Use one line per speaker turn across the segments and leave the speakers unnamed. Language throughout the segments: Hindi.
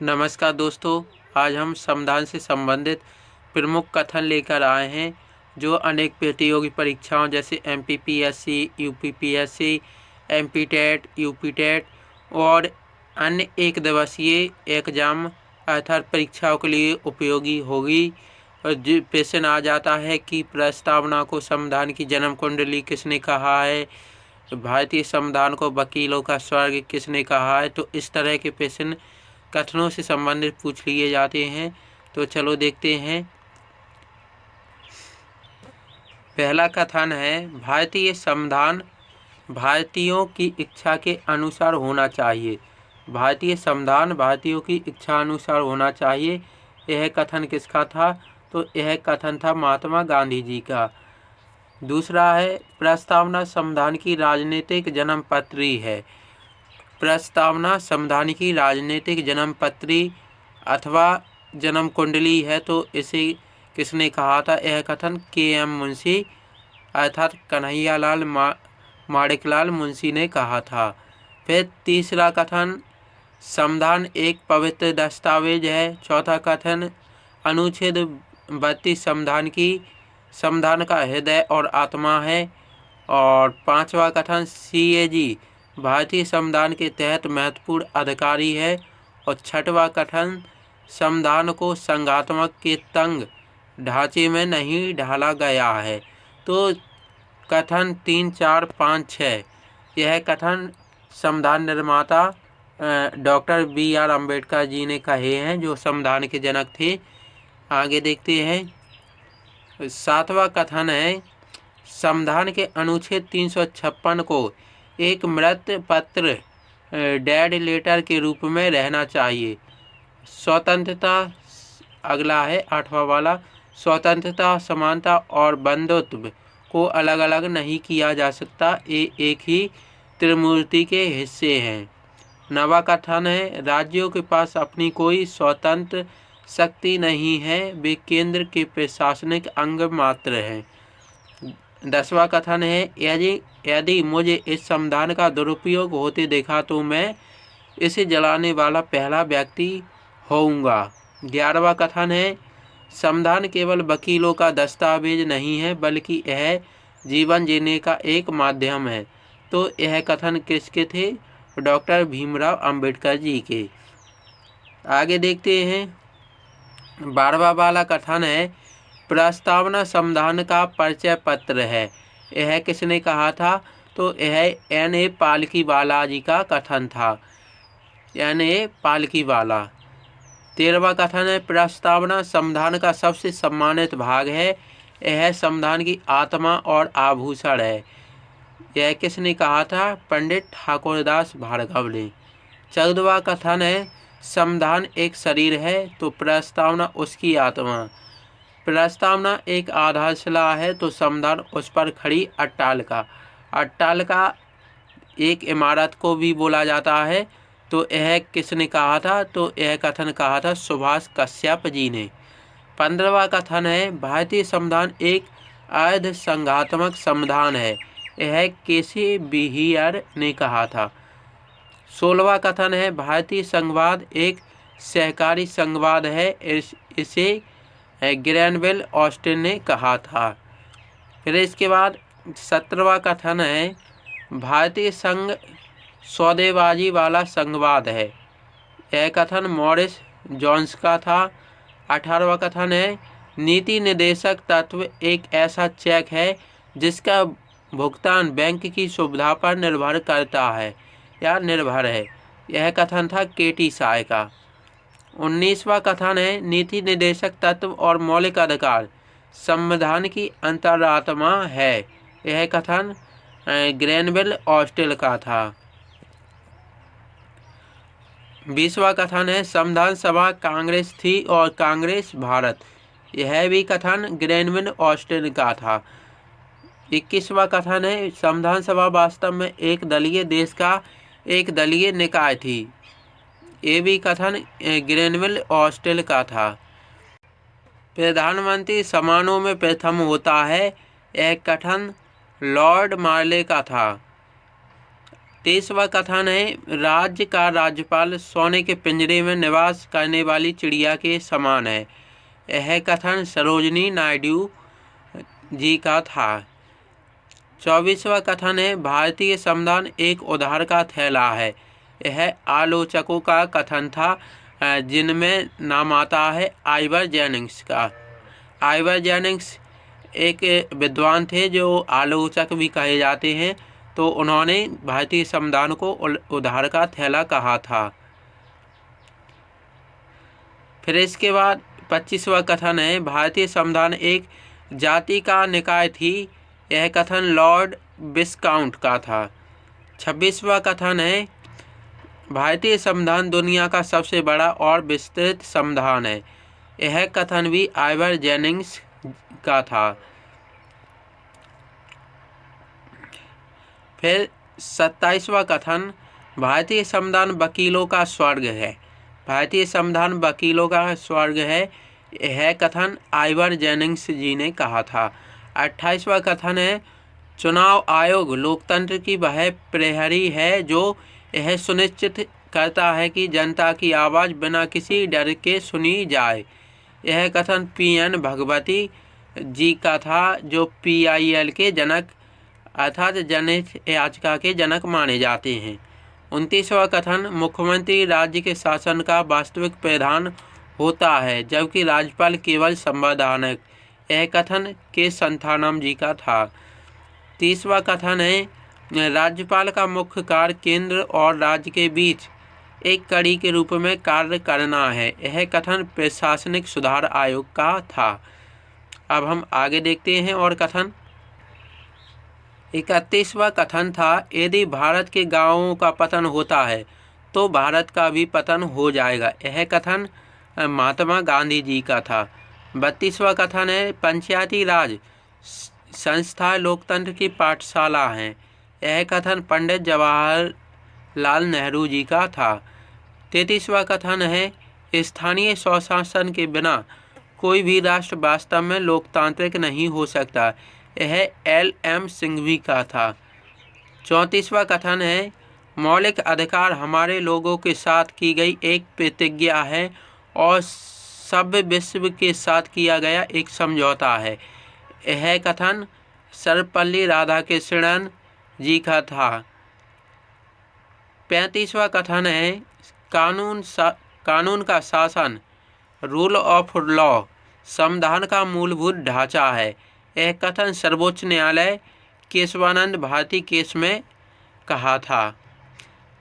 नमस्कार दोस्तों, आज हम संविधान से संबंधित प्रमुख कथन लेकर आए हैं जो अनेक प्रतियोगी परीक्षाओं जैसे MPPSC, UPPSC, MP-TET, UP-TET और अन्य एक दिवसीय एग्जाम अर्थात परीक्षाओं के लिए उपयोगी होगी। और जो प्रश्न आ जाता है कि प्रस्तावना को संविधान की जन्म कुंडली किसने कहा है, भारतीय संविधान को वकीलों का स्वर्ग किसने कहा है, तो इस तरह के प्रश्न कथनों से संबंधित पूछ लिए जाते हैं। तो चलो देखते हैं। पहला कथन है, भारतीय संविधान भारतीयों की इच्छा के अनुसार होना चाहिए। भारतीय संविधान भारतीयों की इच्छा अनुसार होना चाहिए। यह कथन किसका था? तो यह कथन था महात्मा गांधी जी का। दूसरा है, प्रस्तावना संविधान की राजनीतिक जन्मपत्री है। प्रस्तावना संविधान की राजनीतिक जन्मपत्री अथवा जन्म कुंडली है। तो इसे किसने कहा था? यह कथन KM मुंशी अर्थात कन्हैयालाल माणिकलाल मुंशी ने कहा था। फिर तीसरा कथन, संविधान एक पवित्र दस्तावेज है। चौथा कथन, अनुच्छेद 32 संविधान का हृदय और आत्मा है। और पांचवा कथन, CAG भारतीय संविधान के तहत महत्वपूर्ण अधिकारी है। और छठवां कथन, संविधान को संघात्मक के तंग ढांचे में नहीं ढाला गया है। तो कथन 3, 4, 5, 6 यह कथन संविधान निर्माता डॉक्टर BR अम्बेडकर जी ने कहे हैं, जो संविधान के जनक थे। आगे देखते हैं। सातवां कथन है, संविधान के अनुच्छेद 356 को एक मृत पत्र डेड लेटर के रूप में रहना चाहिए। स्वतंत्रता, अगला है 8वां वाला, स्वतंत्रता, समानता और बंधुत्व को अलग अलग नहीं किया जा सकता। ये एक ही त्रिमूर्ति के हिस्से हैं। 9वां कथन है, राज्यों के पास अपनी कोई स्वतंत्र शक्ति नहीं है, वे केंद्र के प्रशासनिक अंग मात्र हैं। 10वां कथन है, यदि मुझे इस संविधान का दुरुपयोग होते देखा तो मैं इसे जलाने वाला पहला व्यक्ति होऊंगा। 11वां कथन है, संविधान केवल वकीलों का दस्तावेज नहीं है, बल्कि यह जीवन जीने का एक माध्यम है। तो यह कथन किसके थे? डॉक्टर भीमराव अंबेडकर जी के। आगे देखते हैं। 12वां वाला कथन है, प्रस्तावना संविधान का परिचय पत्र है। यह किसने कहा था? तो यह N.A. पालकीवाला जी का कथन था। N.A. पालकीवाला। 13वां कथन है, प्रस्तावना संविधान का सबसे सम्मानित भाग है। यह संविधान की आत्मा और आभूषण है। यह किसने कहा था? पंडित ठाकुरदास भार्गव ने। 14वां कथन है, संविधान एक शरीर है, तो प्रस्तावना उसकी आत्मा। प्रस्तावना एक आधारशिला है, तो संविधान उस पर खड़ी अट्टालिका एक इमारत को भी बोला जाता है। तो यह किसने कहा था? तो यह कथन कहा था सुभाष कश्यप जी ने। 15वां कथन है, भारतीय संविधान एक अर्ध संघात्मक संविधान है। यह KC बिहियर ने कहा था। 16वां कथन है, भारतीय संघवाद एक सहकारी संघवाद है। इसे ग्रैनवेल ऑस्टिन ने कहा था। फिर इसके बाद 17वां कथन है, भारतीय संघ सौदेबाजी वाला संघवाद है। यह कथन मॉरिस जोन्स का था। 18वां कथन है, नीति निर्देशक तत्व एक ऐसा चेक है जिसका भुगतान बैंक की सुविधा पर निर्भर करता है या निर्भर है। यह कथन था KT साय का। 19वां कथन है, नीति निर्देशक तत्व और मौलिक अधिकार संविधान की अंतरात्मा है। यह कथन ग्रैनवेल ऑस्टिन का था। 20वां कथन है, संविधान सभा कांग्रेस थी और कांग्रेस भारत। यह भी कथन ग्रैनवेल ऑस्टिन का था। 21वां कथन है, संविधान सभा वास्तव में एक दलीय देश का एक दलीय निकाय थी। ये भी कथन ग्रैनवेल ऑस्टिन का था। प्रधानमंत्री समारोह में प्रथम होता है। यह कथन लॉर्ड मार्ले का था। 23वां कथन है राज्य का राज्यपाल सोने के पिंजरे में निवास करने वाली चिड़िया के समान है। यह कथन सरोजिनी नायडू जी का था। 24वां कथन है भारतीय संविधान एक उधार का थैला है। यह आलोचकों का कथन था, जिनमें नाम आता है आइवर जेनिंग्स का। आइवर जेनिंग्स एक विद्वान थे जो आलोचक भी कहे जाते हैं, तो उन्होंने भारतीय संविधान को उधार का थैला कहा था। फिर इसके बाद 25वां कथन है भारतीय संविधान एक जाति का निकाय थी। यह कथन लॉर्ड विस्काउंट का था। 26वां कथन है भारतीय संविधान दुनिया का सबसे बड़ा और विस्तृत संविधान है। यह कथन भी आइवर जेनिंग्स का था। फिर 27वां कथन भारतीय संविधान वकीलों का स्वर्ग है। भारतीय संविधान वकीलों का स्वर्ग है। यह कथन आइवर जेनिंग्स जी ने कहा था। 28वां कथन है चुनाव आयोग लोकतंत्र की वह प्रहरी है जो यह सुनिश्चित करता है कि जनता की आवाज़ बिना किसी डर के सुनी जाए। यह कथन PN भगवती जी का था, जो PIL के जनक अर्थात जनहित याचिका के जनक माने जाते हैं। 29वां कथन मुख्यमंत्री राज्य के शासन का वास्तविक प्रधान होता है, जबकि राज्यपाल केवल संवैधानिक। यह कथन के संथानम जी का था। 30वां कथन है राज्यपाल का मुख्य कार्य केंद्र और राज्य के बीच एक कड़ी के रूप में कार्य करना है। यह कथन प्रशासनिक सुधार आयोग का था। अब हम आगे देखते हैं और कथन 31वां कथन था यदि भारत के गांवों का पतन होता है तो भारत का भी पतन हो जाएगा। यह कथन महात्मा गांधी जी का था। 32वां कथन है पंचायती राज संस्था लोकतंत्र की पाठशाला है। यह कथन पंडित जवाहरलाल नेहरू जी का था। 33वां कथन है स्थानीय स्वशासन के बिना कोई भी राष्ट्र वास्तव में लोकतांत्रिक नहीं हो सकता। यह LM सिंघवी का था। 34वां कथन है मौलिक अधिकार हमारे लोगों के साथ की गई एक प्रतिज्ञा है और सभ्य विश्व के साथ किया गया एक समझौता है। यह कथन सर्वपल्ली राधाकृष्णन जी का था। 35वां कथन है कानून का शासन रूल ऑफ लॉ संविधान का मूलभूत ढांचा है। यह कथन सर्वोच्च न्यायालय केशवानंद भारती केस में कहा था।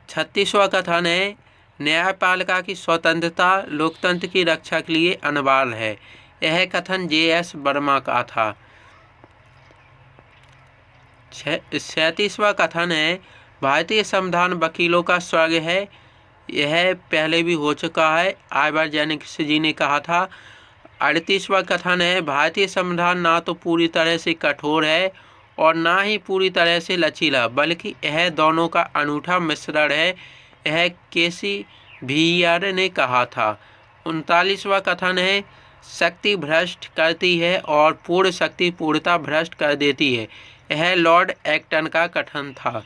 36वां कथन है न्यायपालिका की स्वतंत्रता लोकतंत्र की रक्षा के लिए अनिवार्य है। यह कथन JS वर्मा का था। 37वां कथन है भारतीय संविधान वकीलों का स्वर्ग है। यह पहले भी हो चुका है, आइवर जेनिंग्स जी ने कहा था। 38वां कथन है भारतीय संविधान ना तो पूरी तरह से कठोर है और ना ही पूरी तरह से लचीला, बल्कि यह दोनों का अनूठा मिश्रण है। यह KC VER ने कहा था। 39वां कथन है शक्ति भ्रष्ट करती है और पूर्ण शक्ति पूर्णता भ्रष्ट कर देती है। यह लॉर्ड एक्टन का कथन था।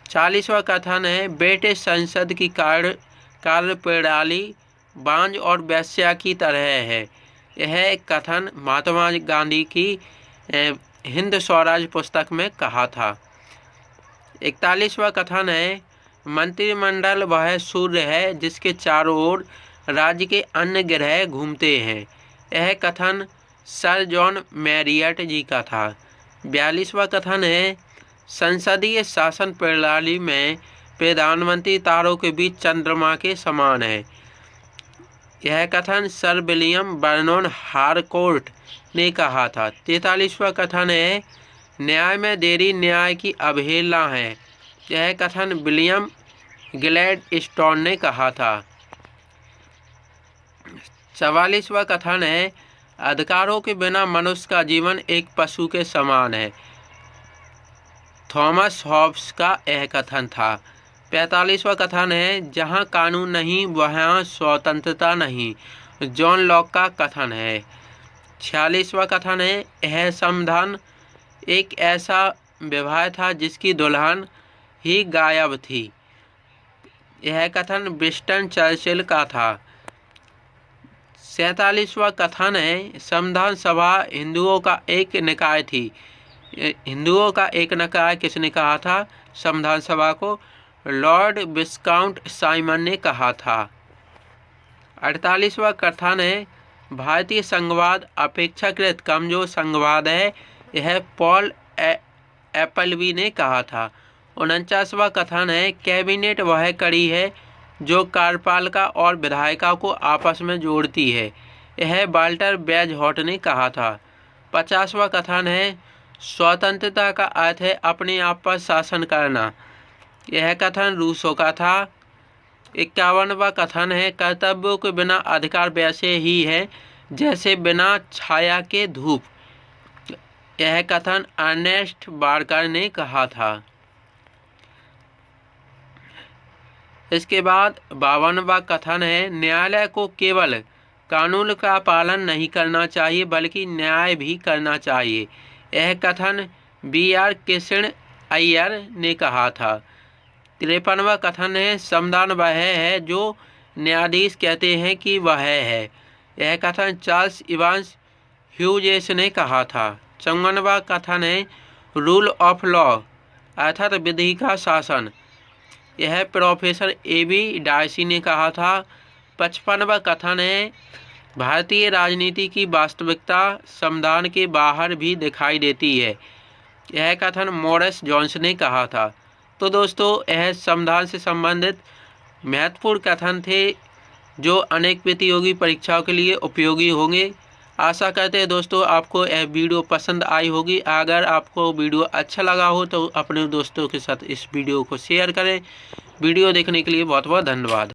40वां कथन है ब्रिटिश संसद की कार्य प्रणाली बांझ और वेश्या की तरह है। यह कथन महात्मा गांधी की हिंद स्वराज पुस्तक में कहा था। 41वां कथन है मंत्रिमंडल वह सूर्य है जिसके चारों ओर राज्य के अन्य ग्रह घूमते हैं। यह कथन सर जॉन मैरियट जी का था। 42वां कथन है संसदीय शासन प्रणाली में प्रधानमंत्री तारों के बीच चंद्रमा के समान है। यह कथन सर विलियम बर्नोन हारकोर्ट ने कहा था। 43वां कथन है न्याय में देरी न्याय की अवहेलना है। यह कथन विलियम ग्लैडस्टोन ने कहा था। 44वां कथन है अधिकारों के बिना मनुष्य का जीवन एक पशु के समान है। थॉमस हॉब्स का यह कथन था। 45वां कथन है जहां कानून नहीं वहां स्वतंत्रता नहीं। जॉन लॉक का कथन है। 46वां कथन है यह संविधान एक ऐसा विवाह था जिसकी दुल्हन ही गायब थी। यह कथन विंस्टन चर्चिल का था। 47वां कथन है, संविधान सभा हिंदुओं का एक निकाय थी। हिंदुओं का एक निकाय किसने कहा था? संविधान सभा को लॉर्ड विस्काउंट साइमन ने कहा था। 48वां कथन है, भारतीय संघवाद अपेक्षाकृत कमजोर संघवाद है। यह पॉल एप्पलबी ने कहा था। 49वां कथन है, कैबिनेट वह कड़ी है जो कार्यपालिका और विधायिका को आपस में जोड़ती है। यह वाल्टर बेजहॉट ने कहा था। 50वां कथन है, स्वतंत्रता का अर्थ है अपने आप पर शासन करना। यह कथन रूसो का था। 51वां कथन है, कर्तव्यों के बिना अधिकार वैसे ही है जैसे बिना छाया के धूप। यह कथन अर्नेस्ट बार्कर ने कहा था। इसके बाद 52वां कथन है, न्यायालय को केवल कानून का पालन नहीं करना चाहिए बल्कि न्याय भी करना चाहिए। यह कथन BR कृष्ण अय्यर ने कहा था। 53वां कथन है, संविधान वह है जो न्यायाधीश कहते हैं कि वह है। यह कथन चार्ल्स इवांस ह्यूजेस ने कहा था। 54वां कथन है, रूल ऑफ लॉ अर्थात विधि का शासन। यह प्रोफेसर AB डायसी ने कहा था। 55वां कथन है, भारतीय राजनीति की वास्तविकता संविधान के बाहर भी दिखाई देती है। यह कथन मॉरिस जोन्स ने कहा था। तो दोस्तों, यह संविधान से संबंधित महत्वपूर्ण कथन थे जो अनेक प्रतियोगी परीक्षाओं के लिए उपयोगी होंगे। आशा करते हैं दोस्तों आपको यह वीडियो पसंद आई होगी। अगर आपको वीडियो अच्छा लगा हो तो अपने दोस्तों के साथ इस वीडियो को शेयर करें। वीडियो देखने के लिए बहुत बहुत धन्यवाद।